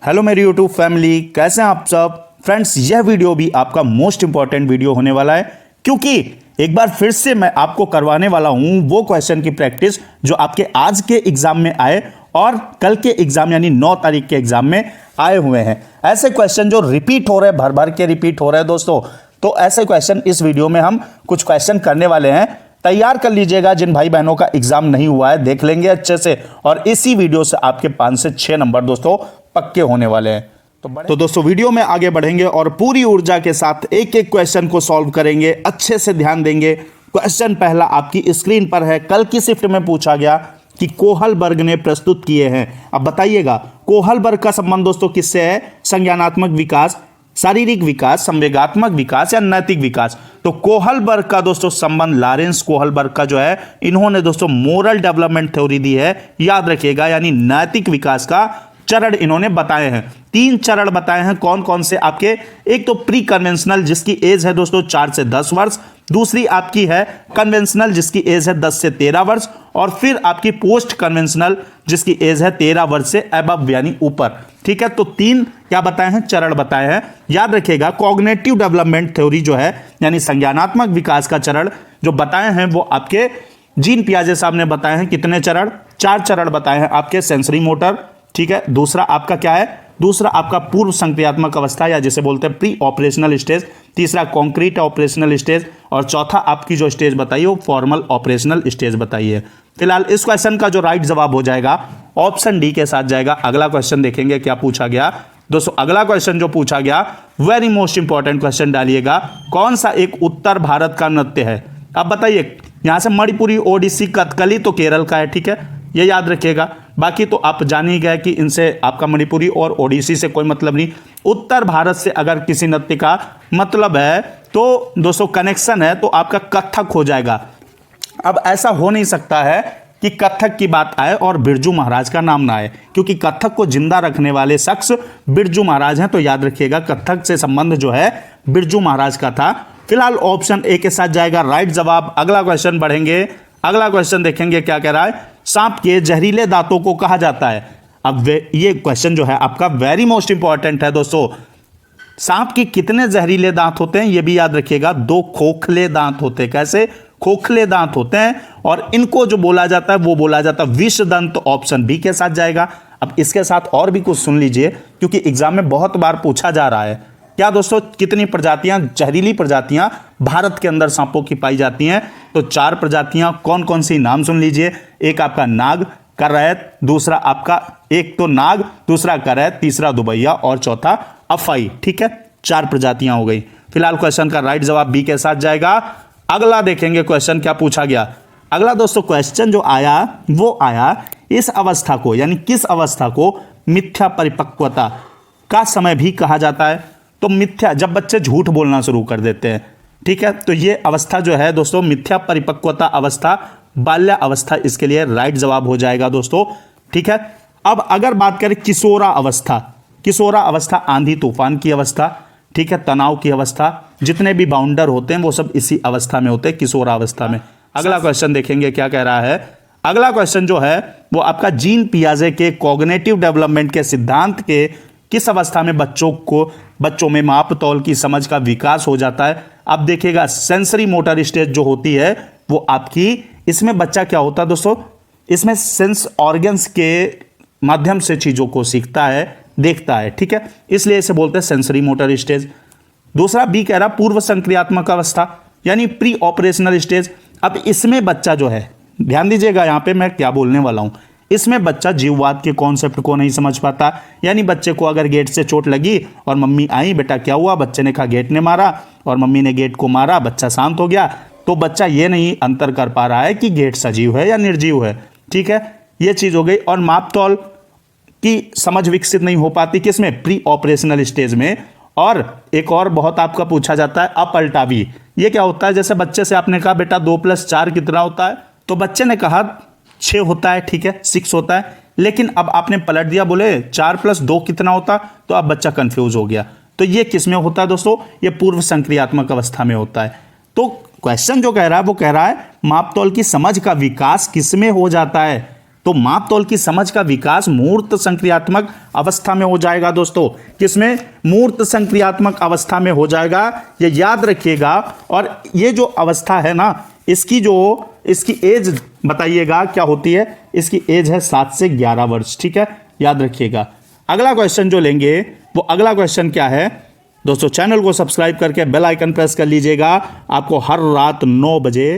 Hello मेरी YouTube family, कैसे हैं आप सब फ्रेंड्स। यह वीडियो भी आपका मोस्ट इंपॉर्टेंट वीडियो होने वाला है, क्योंकि एक बार फिर से मैं आपको करवाने वाला हूं वो क्वेश्चन की प्रैक्टिस जो आपके आज के एग्जाम में आए और कल के एग्जाम यानी 9 तारीख के एग्जाम में आए हुए हैं। ऐसे क्वेश्चन जो रिपीट हो रहे हैं, भर भर के रिपीट हो रहे हैं दोस्तों, तो ऐसे क्वेश्चन इस वीडियो में हम कुछ क्वेश्चन करने वाले हैं। तैयार कर लीजिएगा, जिन भाई बहनों का एग्जाम नहीं हुआ है देख लेंगे अच्छे से, और इसी वीडियो से आपके 5 से 6 नंबर दोस्तों पक्के होने वाले हैं। तो दोस्तों वीडियो में आगे बढ़ेंगे और पूरी ऊर्जा के साथ एक एक क्वेश्चन को सॉल्व करेंगे, अच्छे से ध्यान देंगे। क्वेश्चन पहला आपकी स्क्रीन पर है। कल की शिफ्ट में पूछा गया कि कोहलबर्ग ने प्रस्तुत किए हैं। अब बताइएगा कोहलबर्ग का संबंध दोस्तों किससे है? संज्ञानात्मक विकास, शारीरिक विकास, संवेगात्मक विकास या नैतिक विकास। तो कोहलबर्ग का दोस्तों संबंध लॉरेंस कोहलबर्ग का जो है, इन्होंने दोस्तों मोरल डेवलपमेंट थ्योरी दी है, याद रखिएगा, यानी नैतिक विकास का चरण इन्होंने बताए हैं। 3 चरण बताए हैं। कौन कौन से आपके? एक तो प्री कन्वेंशनल जिसकी एज है दोस्तों 4 से 10 वर्ष, दूसरी आपकी है कन्वेंशनल जिसकी एज है 10 से 13 वर्ष, और फिर आपकी पोस्ट कन्वेंशनल जिसकी एज है 13 वर्ष से अबव यानी ऊपर। ठीक है, तो 3 क्या बताए हैं? चरण बताए हैं। याद रखिएगा कॉग्निटिव डेवलपमेंट थ्योरी जो है यानी संज्ञानात्मक विकास का चरण जो बताए हैं वो आपके जीन पियाजे साहब ने बताए हैं। कितने चरण? 4 चरण बताए हैं आपके। सेंसरी मोटर, ठीक है, दूसरा आपका क्या है? दूसरा आपका पूर्व संक्रियात्मक अवस्था या जिसे बोलते हैं प्री ऑपरेशनल स्टेज, तीसरा कॉन्क्रीट ऑपरेशनल स्टेज, और चौथा आपकी जो स्टेज बताइए वो फॉर्मल ऑपरेशनल स्टेज बताइए। फिलहाल इस क्वेश्चन का जो राइट जवाब हो जाएगा ऑप्शन डी के साथ जाएगा। अगला क्वेश्चन देखेंगे क्या पूछा गया दोस्तों। अगला क्वेश्चन जो पूछा गया, वेरी मोस्ट इंपॉर्टेंट क्वेश्चन डालिएगा। कौन सा एक उत्तर भारत का नृत्य है? अब बताइए, यहां से मणिपुरी, ओडिसी, कथकली तो केरल का है, ठीक है, ये याद रखिएगा। बाकी तो आप जान ही गए कि इनसे आपका मणिपुरी और ओडिसी से कोई मतलब नहीं। उत्तर भारत से अगर किसी नृत्य का मतलब है तो दोस्तों कनेक्शन है तो आपका कथक हो जाएगा। अब ऐसा हो नहीं सकता है कि कथक की बात आए और बिरजू महाराज का नाम ना आए, क्योंकि कथक को जिंदा रखने वाले शख्स बिरजू महाराज हैं। तो याद रखिएगा कथक से संबंध जो है बिरजू महाराज का था। फिलहाल ऑप्शन ए के साथ जाएगा राइट जवाब। अगला क्वेश्चन बढ़ेंगे। अगला क्वेश्चन देखेंगे क्या कह रहा है। सांप के जहरीले दांतों को कहा जाता है। अब ये क्वेश्चन जो है आपका वेरी मोस्ट इंपॉर्टेंट है दोस्तों। सांप के कितने जहरीले दांत होते हैं ये भी याद रखिएगा। 2 खोखले दांत होते हैं। कैसे? खोखले दांत होते हैं, और इनको जो बोला जाता है वो बोला जाता है विष दंत। ऑप्शन बी के साथ जाएगा। अब इसके साथ और भी कुछ सुन लीजिए, क्योंकि एग्जाम में बहुत बार पूछा जा रहा है। क्या दोस्तों, कितनी प्रजातियां, जहरीली प्रजातियां भारत के अंदर सांपों की पाई जाती हैं? तो 4 प्रजातियां। कौन कौन सी? नाम सुन लीजिए। एक आपका नाग, करैत, दूसरा आपका, एक तो नाग, दूसरा करैत, तीसरा दुबैया और चौथा अफाई। ठीक है, 4 प्रजातियां हो गई। फिलहाल क्वेश्चन का राइट जवाब बी के साथ जाएगा। अगला देखेंगे क्वेश्चन क्या पूछा गया। अगला दोस्तों क्वेश्चन जो आया वो आया, इस अवस्था को यानी किस अवस्था को मिथ्या परिपक्वता का समय भी कहा जाता है? तो मिथ्या, जब बच्चे झूठ बोलना शुरू कर देते हैं, ठीक है, तो ये अवस्था जो है दोस्तों मिथ्या परिपक्वता अवस्था, बाल्य अवस्था, इसके लिए राइट जवाब हो जाएगा दोस्तों। ठीक है, अब अगर बात करें किशोरा अवस्था, किशोरा अवस्था आंधी तूफान की अवस्था, ठीक है, तनाव की अवस्था, जितने भी बाउंडर होते हैं वो सब इसी अवस्था में होते हैं, किशोरा अवस्था में। अगला क्वेश्चन देखेंगे क्या कह रहा है। अगला क्वेश्चन जो है वो आपका जीन पियाजे के कॉग्निटिव डेवलपमेंट के सिद्धांत के किस अवस्था में बच्चों में माप तौल की समझ का विकास हो जाता है? अब देखिएगा सेंसरी मोटर स्टेज जो होती है वो आपकी, इसमें बच्चा क्या होता है दोस्तों, इसमें सेंस ऑर्गन्स के माध्यम से चीजों को सीखता है, देखता है, ठीक है, इसलिए इसे बोलते हैं सेंसरी मोटर स्टेज। दूसरा बी कह रहा पूर्व संक्रियात्मक अवस्था यानी प्री ऑपरेशनल स्टेज। अब इसमें बच्चा जो है, ध्यान दीजिएगा यहां पे मैं क्या बोलने वाला हूं, इसमें बच्चा जीववाद के कॉन्सेप्ट को नहीं समझ पाता। यानी बच्चे को अगर गेट से चोट लगी और मम्मी आई, बेटा क्या हुआ? बच्चे ने कहा गेट ने मारा, और मम्मी ने गेट को मारा, बच्चा शांत हो गया। तो बच्चा ये नहीं अंतर कर पा रहा है कि गेट सजीव है या निर्जीव है। ठीक है, ये चीज हो गई। और माप तौल की समझ विकसित नहीं हो पाती किसमें? प्री ऑपरेशनल स्टेज में। और एक और बहुत आपका पूछा जाता है अपलटावी। ये क्या होता है? जैसे बच्चे से आपने कहा बेटा 2 + 4 कितना होता है? तो बच्चे ने कहा 6 होता है, ठीक है, 6 होता है, लेकिन अब आपने पलट दिया, बोले 4 + 2 कितना होता? तो अब बच्चा कंफ्यूज हो गया। तो ये किस में होता है दोस्तों? ये पूर्व संक्रियात्मक अवस्था में होता है। तो क्वेश्चन जो कह रहा है वो कह रहा है माप तौल की समझ का विकास किस में हो जाता है? तो तो माप तौल की समझ का विकास मूर्त संक्रियात्मक अवस्था में हो जाएगा दोस्तों। किसमें? मूर्त संक्रियात्मक अवस्था में हो जाएगा, ये याद रखिएगा। और ये जो अवस्था है ना, इसकी एज बताइएगा क्या होती है। इसकी एज है 7 से 11 वर्ष, ठीक है, याद रखिएगा। अगला क्वेश्चन जो लेंगे वो अगला क्वेश्चन क्या है दोस्तों, चैनल को सब्सक्राइब करके बेल आइकन प्रेस कर लीजिएगा। आपको हर रात 9 बजे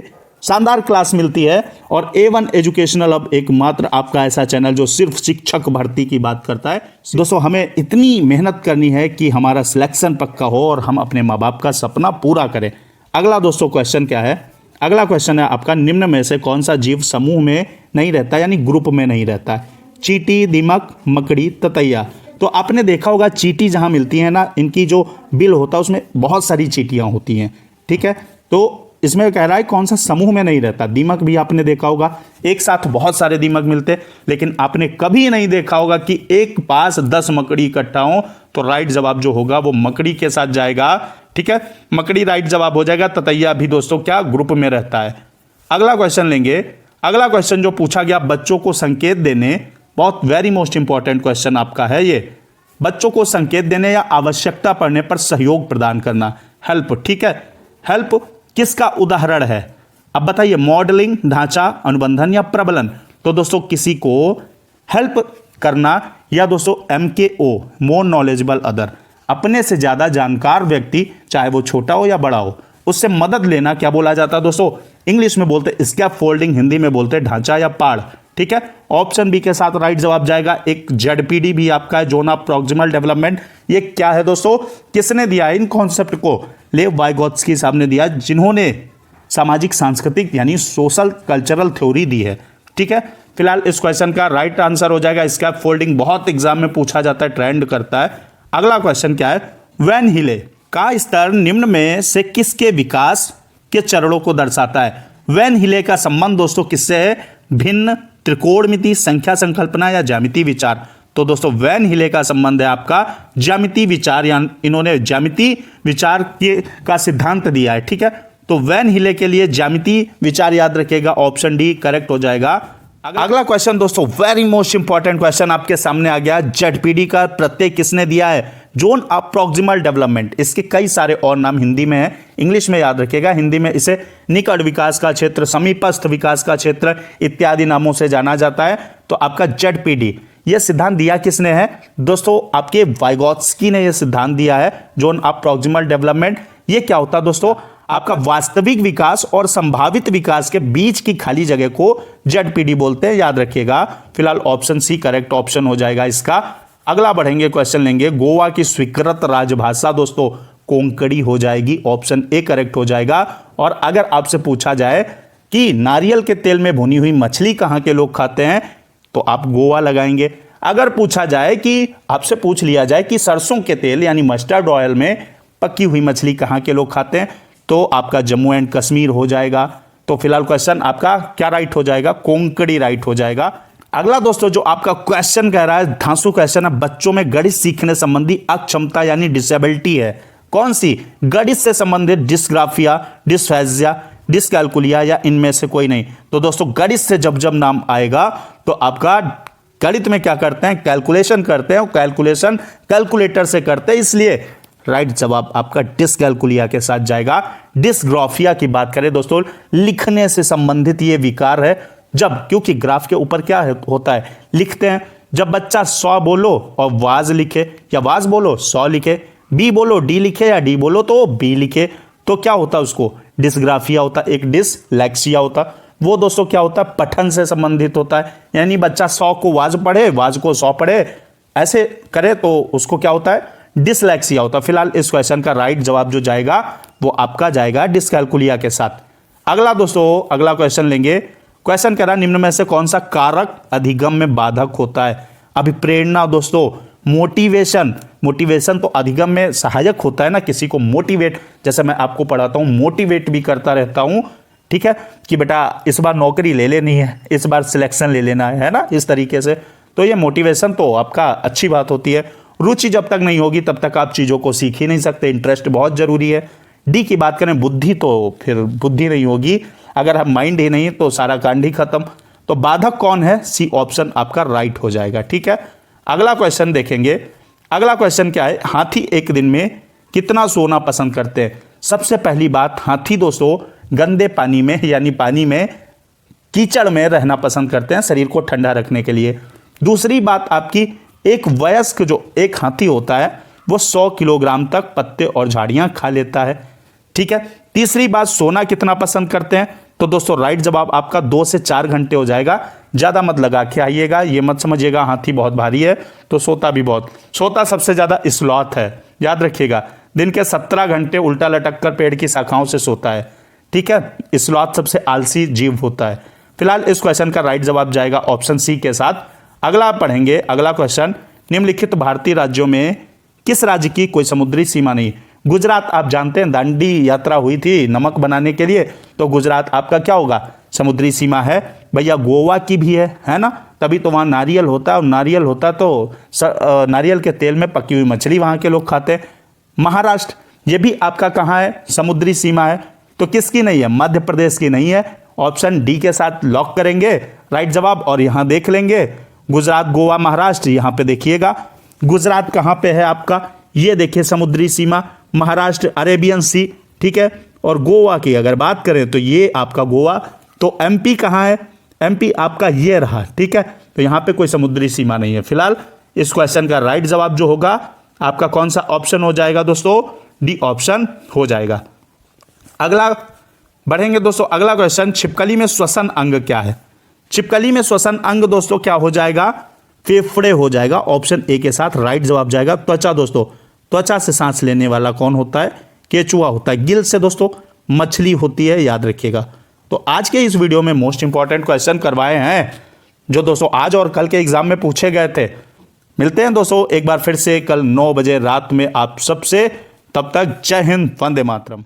शानदार क्लास मिलती है। और A1 एजुकेशनल अब एकमात्र आपका ऐसा चैनल जो सिर्फ शिक्षक भर्ती की बात करता है। दोस्तों हमें इतनी मेहनत करनी है कि हमारा सिलेक्शन पक्का हो और हम अपने माँ बाप का सपना पूरा करें। अगला दोस्तों क्वेश्चन क्या है? अगला क्वेश्चन है आपका, निम्न में से कौन सा जीव समूह में नहीं रहता यानी ग्रुप में नहीं रहता है? चींटी, दीमक, मकड़ी, ततैया। तो आपने देखा होगा चींटी जहाँ मिलती है ना, इनकी जो बिल होता है उसमें बहुत सारी चींटियाँ होती हैं, ठीक है। तो इसमें कह रहा है कौन सा समूह में नहीं रहता। दीमक भी आपने देखा होगा, एक साथ बहुत सारे दीमक मिलते, लेकिन आपने कभी नहीं देखा होगा कि एक पास 10 मकड़ी इकट्ठा हो। तो राइट जवाब जो होगा वो मकड़ी के साथ जाएगा, ठीक है, मकड़ी राइट जवाब हो जाएगा। ततैया भी दोस्तों क्या ग्रुप में रहता है। अगला क्वेश्चन लेंगे। अगला क्वेश्चन जो पूछा गया बच्चों को संकेत देने, बहुत वेरी मोस्ट इंपॉर्टेंट क्वेश्चन आपका है ये। बच्चों को संकेत देने या आवश्यकता पड़ने पर सहयोग प्रदान करना, हेल्प, ठीक है। हेल्प किसका उदाहरण है? अब बताइए, मॉडलिंग, ढांचा, अनुबंधन या प्रबलन। तो दोस्तों किसी को हेल्प करना या दोस्तों MKO, मोर नॉलेजेबल अदर, अपने से ज्यादा जानकार व्यक्ति, चाहे वो छोटा हो या बड़ा हो, उससे मदद लेना क्या बोला जाता है दोस्तों? इंग्लिश में बोलते स्कैफोल्डिंग, हिंदी में बोलते ढांचा या पाड़, ठीक है। ऑप्शन बी के साथ राइट जवाब जाएगा। एक ZPD भी आपका है, जोन ऑफ प्रॉक्सिमल डेवलपमेंट। ये क्या है दोस्तों? किसने दिया इन कॉन्सेप्ट को? लेव वाइगोत्स्की साहब ने दिया, जिन्होंने सामाजिक सांस्कृतिक यानी सोशल कल्चरल थ्योरी दी है, ठीक है। फिलहाल इस क्वेश्चन का राइट आंसर हो जाएगा स्कैफोल्डिंग। बहुत एग्जाम में पूछा जाता है, ट्रेंड करता है। अगला क्वेश्चन क्या है? वैन हिले का स्तर निम्न में से किसके विकास के चरणों को दर्शाता है? वैन हिले का संबंध दोस्तों किससे है? भिन्न, त्रिकोणमिति, संख्या संकल्पना या ज्यामिति विचार। तो दोस्तों वैन हिले का संबंध है आपका ज्यामिति विचार, या इन्होंने ज्यामिति विचार का सिद्धांत दिया है, ठीक है। तो वैन हिले के लिए ज्यामिति विचार याद रखिएगा, ऑप्शन डी करेक्ट हो जाएगा। अगला क्वेश्चन दोस्तों वेरी मोस्ट इंपॉर्टेंट क्वेश्चन आपके सामने आ गया। ZPD का प्रत्यय किसने दिया है? Zone of proximal development. इसके कई सारे और नाम हिंदी में है, इंग्लिश में याद रखिएगा। हिंदी में इसे निकट विकास का क्षेत्र, समीपस्थ विकास का क्षेत्र इत्यादि नामों से जाना जाता है। तो आपका ZPD, यह सिद्धांत दिया किसने है दोस्तों? आपके वाइगोत्स्की ने यह सिद्धांत दिया है, जोन ऑफ प्रॉक्सिमल डेवलपमेंट। ये क्या होता है दोस्तों? आपका वास्तविक विकास और संभावित विकास के बीच की खाली जगह को ZPD बोलते हैं, याद रखिएगा। फिलहाल ऑप्शन सी करेक्ट ऑप्शन हो जाएगा इसका। अगला बढ़ेंगे, क्वेश्चन लेंगे। गोवा की स्वीकृत राजभाषा दोस्तों कोंकणी हो जाएगी, ऑप्शन ए करेक्ट हो जाएगा। और अगर आपसे पूछा जाए कि नारियल के तेल में भुनी हुई मछली कहां के लोग खाते हैं, तो आप गोवा लगाएंगे। अगर पूछा जाए कि आपसे पूछ लिया जाए कि सरसों के तेल यानी मस्टर्ड ऑयल में पकी हुई मछली कहां के लोग खाते हैं, तो आपका जम्मू एंड कश्मीर हो जाएगा। तो फिलहाल क्वेश्चन आपका क्या राइट हो जाएगा? कोंकणी राइट हो जाएगा। अगला दोस्तों जो आपका क्वेश्चन कह रहा है, धांसू क्वेश्चन है, बच्चों में गणित सीखने संबंधी अक्षमता यानी डिसेबिलिटी है, कौन सी? गणित से संबंधित डिस्ग्राफिया, डिस्फेजिया, डिस्कैलकुलिया या इनमें से कोई नहीं। तो दोस्तों गणित से जब जब नाम आएगा तो आपका गणित में क्या करते हैं? कैलकुलेशन करते हैं, और कैलकुलेशन कैलकुलेटर से करते हैं, इसलिए राइट जवाब आपका डिस्कैलकुलिया के साथ जाएगा। डिस्ग्राफिया की बात करें दोस्तों, लिखने से संबंधित ये विकार है, जब क्योंकि ग्राफ के ऊपर क्या होता है? लिखते हैं। जब बच्चा 100 बोलो और वाज लिखे, या वाज बोलो 100 लिखे, बी बोलो डी लिखे, या डी बोलो तो बी लिखे, तो क्या होता है? उसको डिस्ग्राफिया होता है। एक डिसलेक्सिया होता है, वो दोस्तों क्या होता है? पठन से संबंधित होता है। यानी बच्चा 100 को वाज पढ़े, वाज को 100 पढ़े, ऐसे करे तो उसको क्या होता है? डिसलेक्सिया होता है। फिलहाल इस क्वेश्चन का राइट जवाब जो जाएगा वो आपका जाएगा डिस्कैलकुलिया के साथ। अगला दोस्तों अगला क्वेश्चन लेंगे। क्वेश्चन कह रहा है निम्न में से कौन सा कारक अधिगम में बाधक होता है? अभिप्रेरणा दोस्तों, मोटिवेशन तो अधिगम में सहायक होता है ना, किसी को मोटिवेट, जैसे मैं आपको पढ़ाता हूं, मोटिवेट भी करता रहता हूं, ठीक है, कि बेटा इस बार नौकरी ले लेनी है, इस बार सिलेक्शन ले लेना है ना, इस तरीके से। तो ये मोटिवेशन तो आपका अच्छी बात होती है। रुचि जब तक नहीं होगी तब तक आप चीज़ों को सीख ही नहीं सकते, इंटरेस्ट बहुत जरूरी है। डी की बात करें बुद्धि, तो फिर बुद्धि नहीं होगी, अगर हम माइंड ही नहीं तो सारा कांड ही खत्म। तो बाधक कौन है? सी ऑप्शन आपका राइट हो जाएगा। ठीक है, अगला क्वेश्चन देखेंगे। अगला क्वेश्चन क्या है? हाथी एक दिन में कितना सोना पसंद करते हैं? सबसे पहली बात, हाथी दोस्तों गंदे पानी में यानी पानी में, कीचड़ में रहना पसंद करते हैं शरीर को ठंडा रखने के लिए। दूसरी बात आपकी, एक वयस्क जो एक हाथी होता है वो 100 किलोग्राम तक पत्ते और झाड़ियां खा लेता है। ठीक है, तीसरी बात, सोना कितना पसंद करते हैं? तो दोस्तों राइट जवाब आपका 2 से 4 घंटे हो जाएगा। ज़्यादा मत लगा के आइएगा, ये मत समझिएगा हाथी बहुत भारी है तो सोता भी बहुत। सोता सबसे ज़्यादा स्लॉथ है, याद रखिएगा। दिन के 17 घंटे उल्टा लटक कर पेड़ की शाखाओं से सोता है। ठीक है, स्लॉथ सबसे आलसी जीव होता है। फिलहाल इस क्वेश्चन का राइट जवाब जाएगा ऑप्शन सी के साथ। अगला पढ़ेंगे। अगला क्वेश्चन, निम्नलिखित भारतीय राज्यों में किस राज्य की कोई समुद्री सीमा नहीं? गुजरात आप जानते हैं, दांडी यात्रा हुई थी नमक बनाने के लिए, तो गुजरात आपका क्या होगा? समुद्री सीमा है। भैया गोवा की भी है ना, तभी तो वहाँ नारियल होता है, और नारियल होता तो नारियल के तेल में पकी हुई मछली वहाँ के लोग खाते हैं। महाराष्ट्र, ये भी आपका कहाँ है? समुद्री सीमा है। तो किसकी नहीं है? मध्य प्रदेश की नहीं है। ऑप्शन डी के साथ लॉक करेंगे राइट जवाब, और यहाँ देख लेंगे गुजरात, गोवा, महाराष्ट्र। यहाँ पे देखिएगा गुजरात कहाँ पे है आपका, ये देखिए समुद्री सीमा, महाराष्ट्र अरेबियन सी। ठीक है, और गोवा की अगर बात करें तो ये आपका गोवा। तो एमपी कहाँ है? एमपी आपका ये रहा। ठीक है, तो यहाँ पे कोई समुद्री सीमा नहीं है। फिलहाल इस क्वेश्चन का राइट जवाब जो होगा आपका कौन सा ऑप्शन हो जाएगा दोस्तों? डी ऑप्शन हो जाएगा। अगला बढ़ेंगे दोस्तों। अगला क्वेश्चन, छिपकली में श्वसन अंग क्या है? छिपकली में श्वसन अंग दोस्तों क्या हो जाएगा? फेफड़े हो जाएगा। ऑप्शन ए के साथ राइट जवाब जाएगा। त्वचा दोस्तों, त्वचा से सांस लेने वाला कौन होता है? केचुआ होता है। गिल से दोस्तों मछली होती है, याद रखिएगा। तो आज के इस वीडियो में मोस्ट इंपॉर्टेंट क्वेश्चन करवाए हैं जो दोस्तों आज और कल के एग्जाम में पूछे गए थे। मिलते हैं दोस्तों एक बार फिर से कल 9 बजे रात में आप सबसे। तब तक जय हिंद, वंदे मातरम।